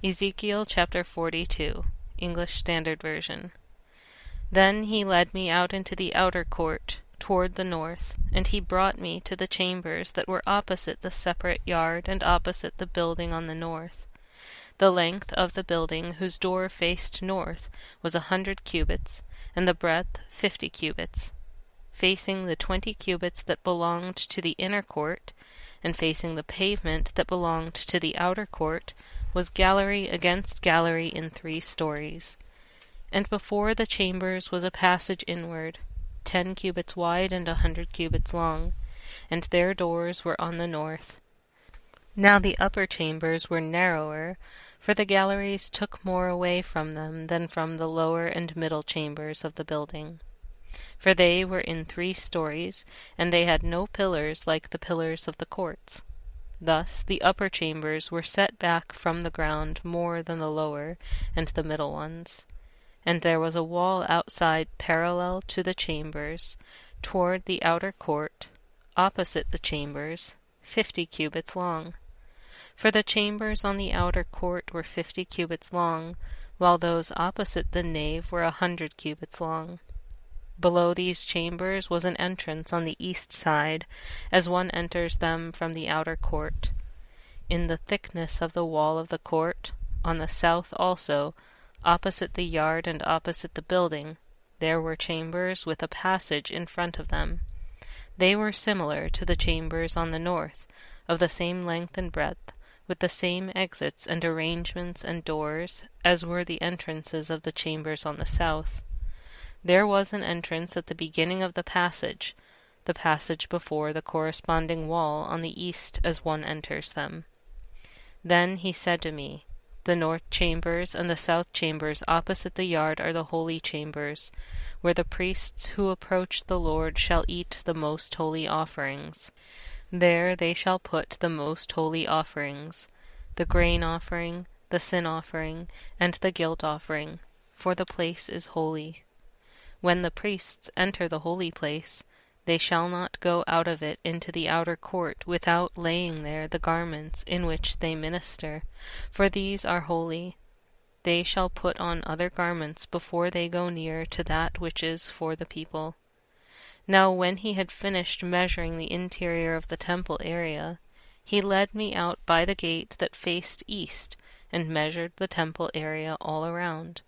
Ezekiel chapter 42, English Standard Version. Then he led me out into the outer court, toward the north, and he brought me to the chambers that were opposite the separate yard and opposite the building on the north. The length of the building whose door faced north was 100 cubits, and the breadth 50 cubits. Facing the 20 cubits that belonged to the inner court, and facing the pavement that belonged to the outer court, was gallery against gallery in 3 stories. And before the chambers was a passage inward, 10 cubits wide and 100 cubits long, and their doors were on the north. Now the upper chambers were narrower, for the galleries took more away from them than from the lower and middle chambers of the building. For they were in 3 stories, and they had no pillars like the pillars of the courts. Thus the upper chambers were set back from the ground more than the lower and the middle ones. And there was a wall outside parallel to the chambers, toward the outer court, opposite the chambers, 50 cubits long. For the chambers on the outer court were 50 cubits long, while those opposite the nave were 100 cubits long. Below these chambers was an entrance on the east side, as one enters them from the outer court. In the thickness of the wall of the court, on the south also, opposite the yard and opposite the building, there were chambers with a passage in front of them. They were similar to the chambers on the north, of the same length and breadth, with the same exits and arrangements and doors, as were the entrances of the chambers on the south. There was an entrance at the beginning of the passage before the corresponding wall on the east as one enters them. Then he said to me, the north chambers and the south chambers opposite the yard are the holy chambers, where the priests who approach the Lord shall eat the most holy offerings. There they shall put the most holy offerings, the grain offering, the sin offering, and the guilt offering, for the place is holy. When the priests enter the holy place, they shall not go out of it into the outer court without laying there the garments in which they minister, for these are holy. They shall put on other garments before they go near to that which is for the people. Now when he had finished measuring the interior of the temple area, he led me out by the gate that faced east, and measured the temple area all around.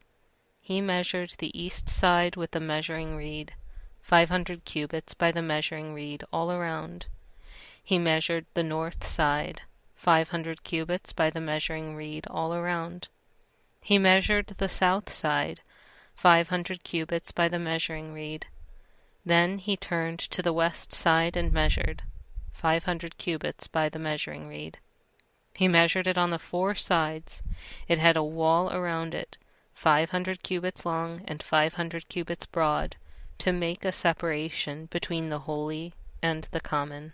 He measured the east side with the measuring reed, 500 cubits by the measuring reed all around. He measured the north side, 500 cubits by the measuring reed all around. He measured the south side, 500 cubits by the measuring reed. Then he turned to the west side and measured, 500 cubits by the measuring reed. He measured it on the 4 sides. It had a wall around it, 500 cubits long and 500 cubits broad, to make a separation between the holy and the common.